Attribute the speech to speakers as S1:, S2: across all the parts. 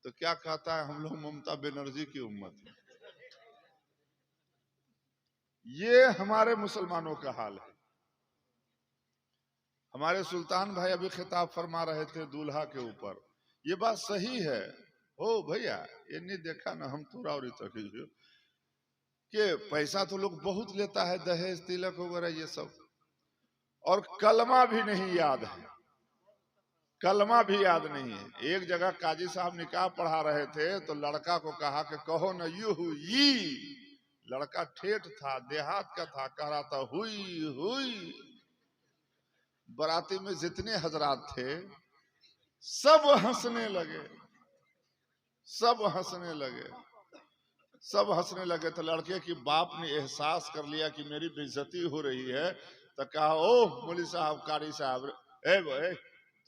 S1: तो क्या कहता है, हम लोग ममता बनर्जी की उम्मत है। ये हमारे मुसलमानों का हाल है। हमारे सुल्तान भाई अभी खिताब फरमा रहे थे दूल्हा के ऊपर, ये बात सही है। ओ भैया, ये नहीं देखा ना हम थोड़ा और कि पैसा तो लोग बहुत लेता है, दहेज तिलक वगैरह ये सब, और कलमा भी नहीं याद है, कलमा भी याद नहीं है। एक जगह काजी साहब निकाह पढ़ा रहे थे तो लड़का को कहा कि कहो न यू ही। लड़का ठेठ था, देहात का था, कह रहा था हुई हुई। बराती में जितने हजरात थे सब हंसने लगे, सब हंसने लगे, सब हंसने लगे। तो लड़के की बाप ने एहसास कर लिया कि मेरी बेइज्जती हो रही है, तो कहा ओ मौलवी साहब, कारी साहब, ए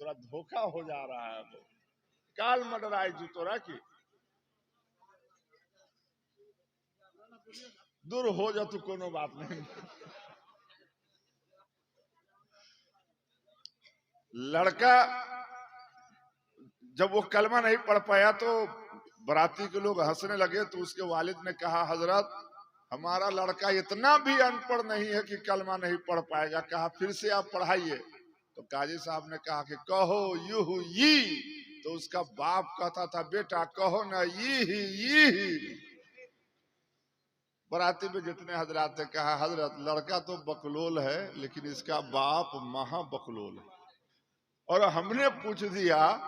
S1: थोड़ा धोखा हो जा रहा है, काल मडराई जू तोरा की, दूर हो जा तू, कोनो बात नहीं। लड़का जब वो कलमा नहीं पढ़ पाया तो बराती के लोग हंसने लगे, तो उसके वालिद ने कहा हजरत हमारा लड़का इतना भी अनपढ़ नहीं है कि कलमा नहीं पढ़ पाएगा। कहा फिर से आप पढ़ाइए। तो काजी साहब ने कहा कि कहो यू यी। तो उसका बाप कहता था बेटा कहो ना यी। बराती में जितने हजरात ने कहा हजरत लड़का तो बकलोल है लेकिन इसका बाप महा बकलोल है। और हमने पूछ दिया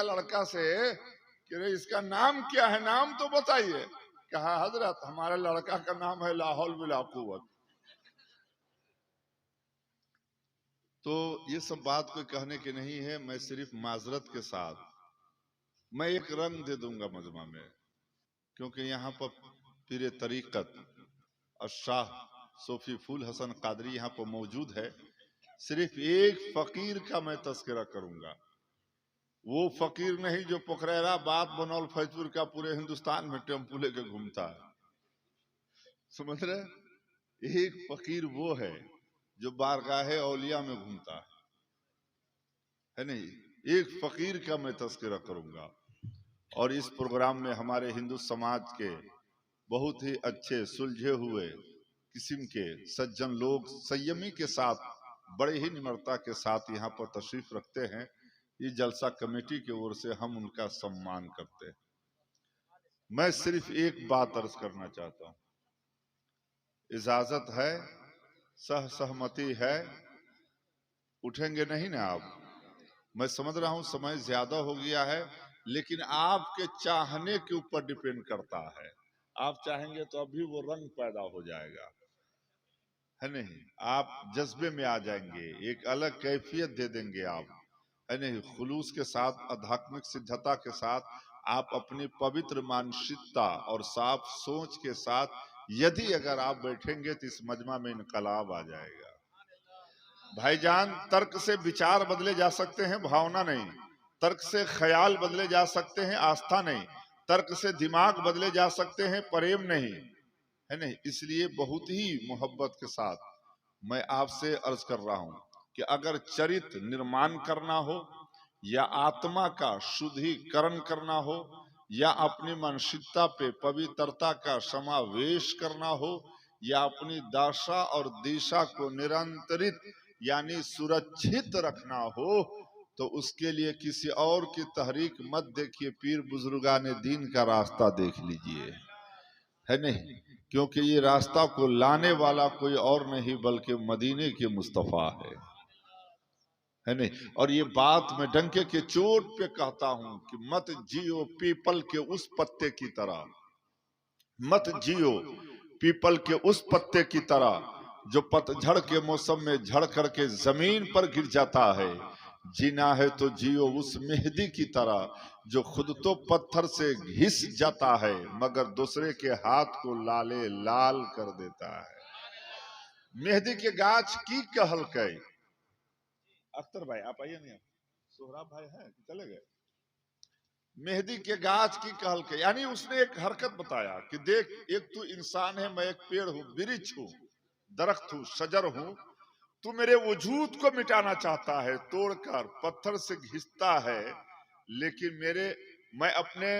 S1: लड़का से कि रे इसका नाम क्या है, नाम तो बताइए। कहा हजरत हमारे लड़का का नाम है लाहौल बिला कुव्वत। तो ये सब बात कोई कहने की नहीं है, मैं सिर्फ माजरत के साथ मैं एक रंग दे दूंगा मजमा में, क्योंकि यहाँ पर पीरे तरीकत और शाह सूफी फूल हसन कादरी यहाँ पर मौजूद है। सिर्फ एक फकीर का मैं तस्करा करूंगा, वो फकीर नहीं जो पोखरेरा बात बनौल फैजपुर का पूरे हिंदुस्तान में टेम्पू लेके घूमता है, समझ रहे। एक फकीर वो है जो बारगाहे औलिया में घूमता है नहीं। एक फकीर का मैं तस्करा करूंगा। और इस प्रोग्राम में हमारे हिंदू समाज के बहुत ही अच्छे सुलझे हुए किस्म के सज्जन लोग संयमी के साथ, बड़े ही निम्रता के साथ यहाँ पर तशरीफ रखते हैं। ये जलसा कमेटी की ओर से हम उनका सम्मान करते हैं। मैं सिर्फ एक बात अर्ज करना चाहता हूँ, इजाजत है, सहमति है, उठेंगे नहीं ना आप? मैं समझ रहा हूं समय ज्यादा हो गया है, लेकिन आपके चाहने के ऊपर डिपेंड करता है। आप चाहेंगे तो अभी वो रंग पैदा हो जाएगा, है नहीं। आप जज्बे में आ जाएंगे, एक अलग कैफियत दे देंगे आप, है नहीं। खुलूस के साथ, आध्यात्मिक सिद्धता के साथ आप अपनी पवित्र मानसिकता और साफ सोच के साथ यदि अगर आप बैठेंगे तो इस मजमा में इनकलाब आ जाएगा। भाईजान, तर्क से विचार बदले जा सकते हैं, भावना नहीं। तर्क से ख्याल बदले जा सकते हैं, आस्था नहीं। तर्क से दिमाग बदले जा सकते हैं, प्रेम नहीं, है नहीं। इसलिए बहुत ही मोहब्बत के साथ मैं आपसे अर्ज कर रहा हूं कि अगर चरित्र निर्माण करना हो, या आत्मा का शुद्धिकरण करना हो, या अपनी मानसिकता पे पवित्रता का समावेश करना हो, या अपनी दशा और दिशा को निरंतरित यानी सुरक्षित रखना हो, तो उसके लिए किसी और की तहरीक मत देखिए, पीर बुजुर्गाने दीन का रास्ता देख लीजिए, है नहीं। क्योंकि ये रास्ता को लाने वाला कोई और नहीं बल्कि मदीने के मुस्तफा है नहीं। और ये बात मैं डंके के चोट पे कहता हूं कि मत जियो पीपल के उस पत्ते की तरह, मत जियो पीपल के उस पत्ते की तरह जो पतझड़ के मौसम में झड़ करके जमीन पर गिर जाता है। जीना है तो जियो उस मेहदी की तरह जो खुद तो पत्थर से घिस जाता है मगर दूसरे के हाथ को लाले लाल कर देता है। मेहदी के गाछ की कहल कई। अख्तर भाई आप आइए नहीं, सोहराब भाई हैं चले गए। मेहदी के गाछ की कहल के, यानी उसने एक हरकत बताया कि देख, एक तू इंसान है, मैं एक पेड़ हूं, वृक्ष हूं, दरख्त हूं, शजर हूं। तू मेरे वजूद को मिटाना चाहता है, तोड़कर पत्थर से घिसता है, लेकिन मैं अपने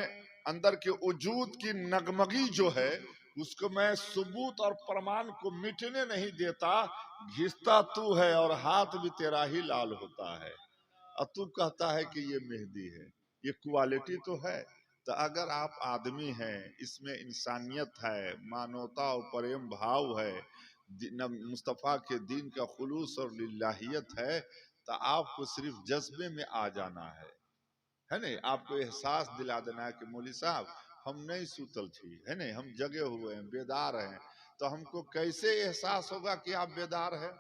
S1: अंदर के वजूद की नगमगी जो है उसको मैं सबूत और प्रमाण को मिटने नहीं देता। घिसता तू है और हाथ भी तेरा ही लाल होता है, और तू कहता है कि ये मेहंदी है। ये क्वालिटी तो है। तो अगर आप आदमी हैं, इसमें इंसानियत है, मानवता और प्रेम भाव है, मुस्तफ़ा के दीन का खुलूस और लिल्लाहियत है, तो आपको सिर्फ जज्बे में आ जाना है नहीं? आपको एहसास दिला देना है कि मौली साहब हम नहीं सूतल थी, है नहीं, हम जगे हुए हैं, बेदार हैं। तो हमको कैसे एहसास होगा कि आप बेदार हैं?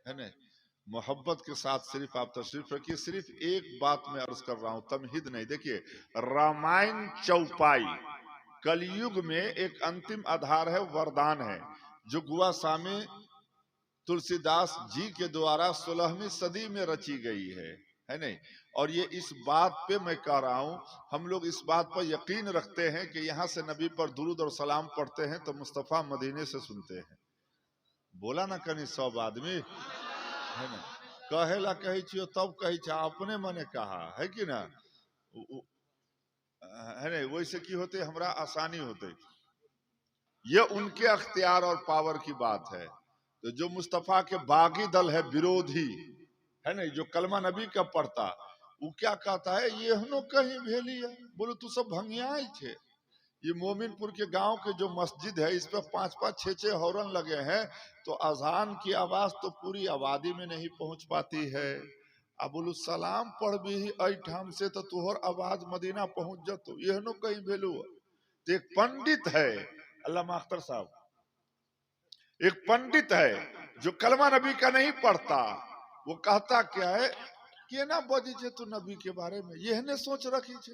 S1: है नहीं? मोहब्बत के साथ सिर्फ आप तशरीफ रखिए। सिर्फ एक बात मैं अर्ज कर रहा हूं, तमहीद नहीं। देखिए, रामायण चौपाई कलयुग में एक अंतिम आधार है, वरदान है, जो गुआ सामी तुलसीदास जी के द्वारा 16वीं सदी में रची गई है नहीं? और ये इस बात पे मैं कह रहा हूं, हम लोग इस बात पर यकीन रखते हैं कि यहां से नबी पर दुरूद और सलाम पढ़ते हैं तो मुस्तफ़ा मदीने से सुनते हैं। बोला ना कहीं सब आदमी, है ना? कहेला कही छियो तब कही छा, अपने मने कहा है कि ना? है नहीं? वैसे की होते हमरा आसानी होते। ये उनके अख्तियार और पावर की बात है। तो जो मुस्तफा के बागी दल है, विरोधी, है नहीं, जो कलमा नबी का पढ़ता, वो क्या कहता है, ये हनो कहीं भेली है। बोलो तू सब भंगिया छे। ये मोमिनपुर के गांव के जो मस्जिद है, इस पर 5-5 6-6 हॉर्न लगे हैं, तो अजान की आवाज तो पूरी आबादी में नहीं पहुंच पाती है। अबुल सलाम पढ़ भी ऐठाम से तो तुहर आवाज मदीना पहुंच जातो, ये नो कहीं भेलू। तो एक पंडित है, अल्लामा अख्तर साहब, एक पंडित है जो कलमा नबी का नहीं पढ़ता। वो कहता क्या है कि ना बजी छे तू नबी के बारे में, यह ने सोच रखी छे,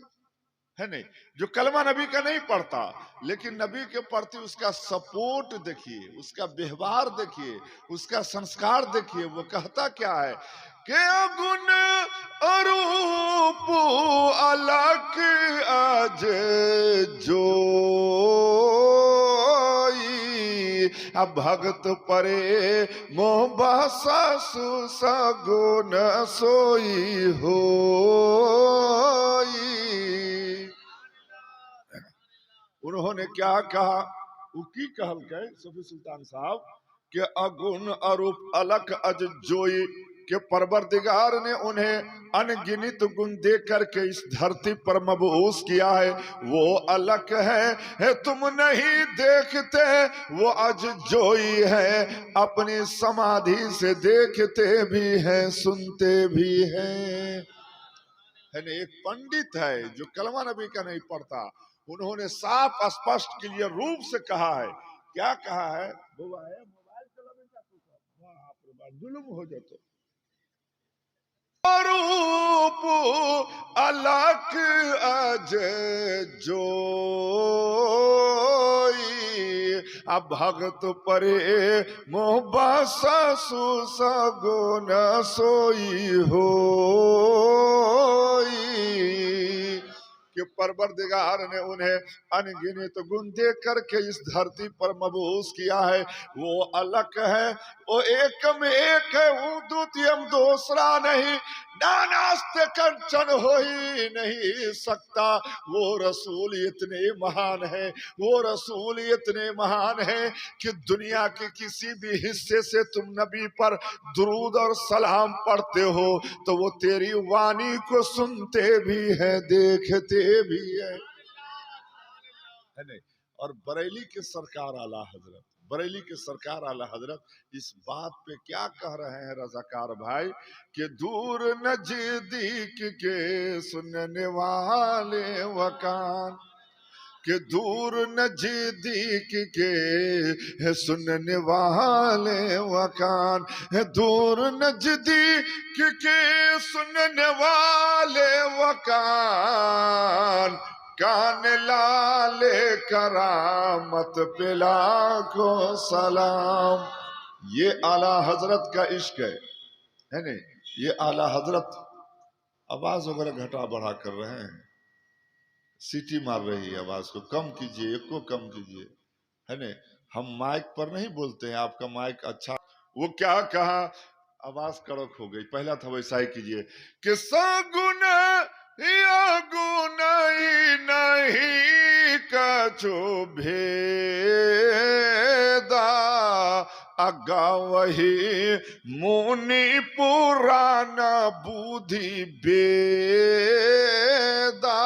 S1: है नहीं? जो कलमा नबी का नहीं पढ़ता, लेकिन नबी के प्रति उसका सपोर्ट देखिए, उसका व्यवहार देखिए, उसका संस्कार देखिए। वो कहता क्या है कि गुण अरूप अलग आज जो भगत परे मोहबसा सुसगुन सोई हो। उन्होंने क्या कहा, वो की कहल के सूफी सुल्तान साहब के अगुण अरूप अलग अज जोई के परवरदिगार ने उन्हें अनगिनत गुण दे करके इस धरती पर मबूस किया है। वो अलग है तुम नहीं देखते, वो अज जोई है, अपनी समाधि से देखते भी हैं, सुनते भी हैं। है ना? एक पंडित है जो कलमा नबी का नहीं पढ़ता, उन्होंने साफ स्पष्ट क्लियर रूप से कहा है। क्या कहा है? मोबाइल जुलुम हो जाते रूप अलग अज जो भगत परे मोहबसा सुसगुन सोई हो। कि परवरदिगार ने उन्हें अनगिनत गुण दे करके इस धरती पर मबूस किया है। वो अलग है, वो एकम एक है, वो द्वितीयम दूसरा नहीं, नानास्त कंचन हो ही नहीं सकता। वो रसूल इतने महान है, वो रसूल इतने महान है कि दुनिया के किसी भी हिस्से से तुम नबी पर दुरूद और सलाम पढ़ते हो तो वो तेरी वाणी को सुनते भी है, देखते भी है नहीं? और बरेली के सरकार आला हजरत, बरेली के सरकार आला हजरत इस बात पे क्या कह रहे हैं रजाकार भाई, कि दूर नजदीक के सुनने वाले वकान, के दूर नजदीक के सुनने वाले वकान, दूर नजदीक के सुनने वाले वकान, कान लाले करामत पे लाखों सलाम। ये आला हजरत का इश्क है नहीं? ये आला हजरत आवाज वगैरह घटा बढ़ा कर रहे हैं, सीटी मार रही है, आवाज को कम कीजिए, एक को कम कीजिए, है नहीं? हम माइक पर नहीं बोलते हैं, आपका माइक अच्छा। वो क्या कहा, आवाज कड़क हो गई। पहला था वैसा ही कीजिए कि सगुन या गुण ही नहीं कछु भेदा, अगा वही मुनि पुराण बुद्धि वेदा।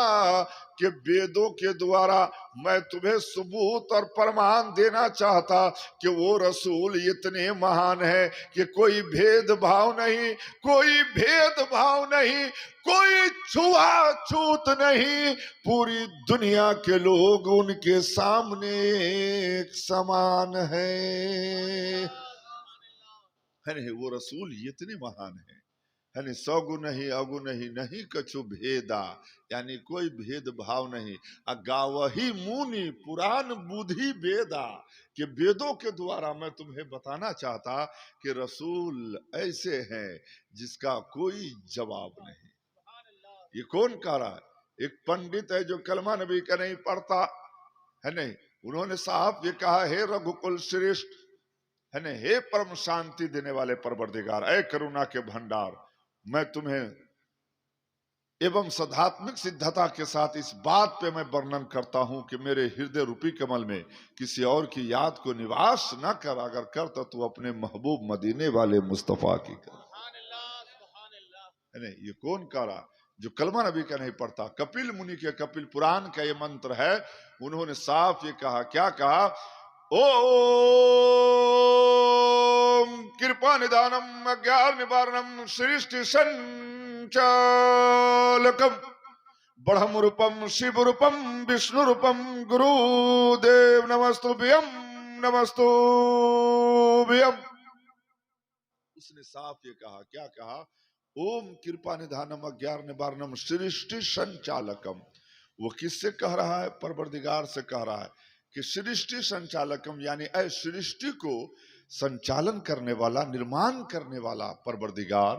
S1: कि वेदों के द्वारा मैं तुम्हें सबूत और प्रमाण देना चाहता कि वो रसूल इतने महान है कि कोई भेदभाव नहीं, कोई भेदभाव नहीं, कोई छुआछूत नहीं, पूरी दुनिया के लोग उनके सामने एक समान है नहीं? वो रसूल इतने महान है नहीं? सगुन ही अगुन ही नहीं कछु भेदा, यानी कोई भेदभाव नहीं। अगावही मुनि पुराण बुद्धि वेदा, कि वेदों के द्वारा मैं तुम्हें बताना चाहता कि रसूल ऐसे हैं जिसका कोई जवाब नहीं। ये कौन कह रहा है? एक पंडित है जो कलमा नबी का नहीं पढ़ता है नहीं, उन्होंने साहब ये कहा, हे रघुकुल श्रेष्ठ है नहीं, हे परम शांति देने वाले परवरदिगार, ऐ करुणा के भंडार, मैं तुम्हें एवं सदात्मिक सिद्धता के साथ इस बात पे मैं वर्णन करता हूं कि मेरे हृदय रूपी कमल में किसी और की याद को निवास न कर, अगर करता तो अपने महबूब मदीने वाले मुस्तफा की कर। नहीं, ये कौन कह रहा? जो कलमा नबी का नहीं पढ़ता। कपिल मुनि के कपिल पुराण का ये मंत्र है, उन्होंने साफ ये कहा, क्या कहा? ओम कृपा निदानम अज्ञान निवारणम सृष्टि संचालकम ब्रह्म रूपम शिव रूपम विष्णु रूपम गुरुदेव नमस्तुभ्यम नमस्तुभ्यम। उसने साफ ये कहा, क्या कहा? ओम कृपा निधानम अज्ञान निवारणम सृष्टि संचालकम। वो किससे कह रहा है? परवरदिगार से कह रहा है कि सृष्टि संचालकम, यानी ऐ सृष्टि को संचालन करने वाला, निर्माण करने वाला परवरदिगार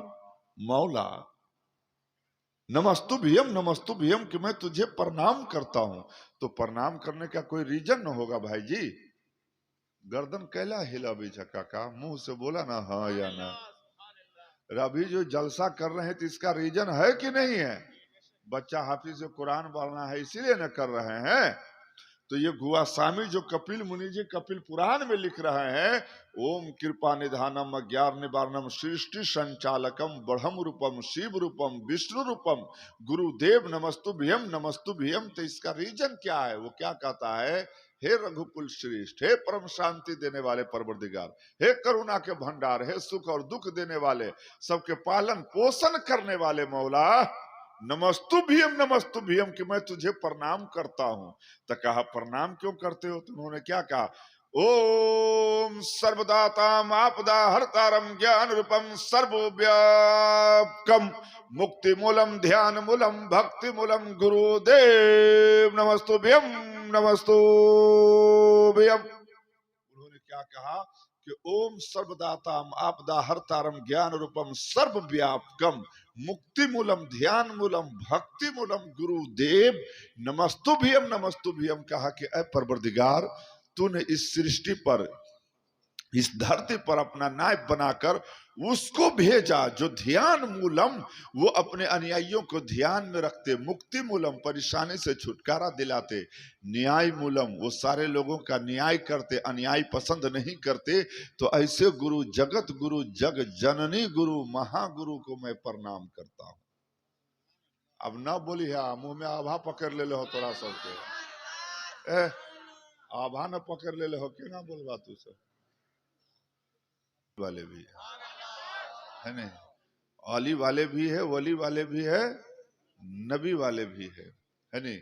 S1: मौला, नमस्तुभ्यम नमस्तुभ्यम, कि मैं तुझे प्रणाम करता हूं। तो प्रणाम करने का कोई रीजन न होगा भाई जी? गर्दन कैला हिला बीछा काका, मुंह से बोला ना हाँ या ना। अभी जो जलसा कर रहे हैं तो इसका रीजन है कि नहीं है? बच्चा हाफिज कुरान पढ़ना है इसीलिए न कर रहे हैं। तो ये गुआसामी जो कपिल मुनि जी कपिल पुराण में लिख रहे हैं, ओम कृपा निधानम अज्ञान निवारणम सृष्टि संचालकम ब्रह्म रूपम शिव रूपम विष्णु रूपम गुरुदेव नमस्तुभ्यम नमस्तुभ्यम। तो इसका रीजन क्या है? वो क्या कहता है? हे रघुकुल श्रेष्ठ, हे परम शांति देने वाले परवरदिगार, हे करुणा के भंडार, हे सुख और दुख देने वाले, सबके पालन पोषण करने वाले मौला, नमस्तुभ्यम कि मैं तुझे प्रणाम करता हूं। तो कहा प्रणाम क्यों करते हो? तो उन्होंने क्या कहा? ओम सर्वदाताम आपदा हरतारम ज्ञान रूपम सर्वव्यापकम मुक्ति मूलम ध्यान मूलम भक्ति मूलम गुरुदेव नमस्तुभ्यम नमस्तुभ्यम। उन्होंने क्या कहा कि ओम सर्वदाताम आपदा हरतारम ज्ञान रूपम सर्वव्यापकम मुक्ति मूलम ध्यान मूलम भक्ति मूलम गुरुदेव नमस्तुभ्यम नमस्तुभ्यम। कहा कि ऐ परवरदिगार, तूने इस सृष्टि पर, इस धरती पर अपना नायक बनाकर उसको भेजा जो ध्यान मूलम, वो अपने अनुयायियों को ध्यान में रखते, मुक्ति मूलम परेशानी से छुटकारा दिलाते, न्याय मूलम वो सारे लोगों का न्याय करते, अन्याय पसंद नहीं करते। तो ऐसे गुरु जगत गुरु जग जननी गुरु महागुरु को मैं प्रणाम करता हूं। अब ना बोली है, मुंह में आभा पकड़ ले हो तोरा सबके, आभा न पकड़ ले हो के ना बोलवा तू सब वाले भी है नहीं, अली वाले भी है, वली वाले भी है, नबी वाले भी है नहीं।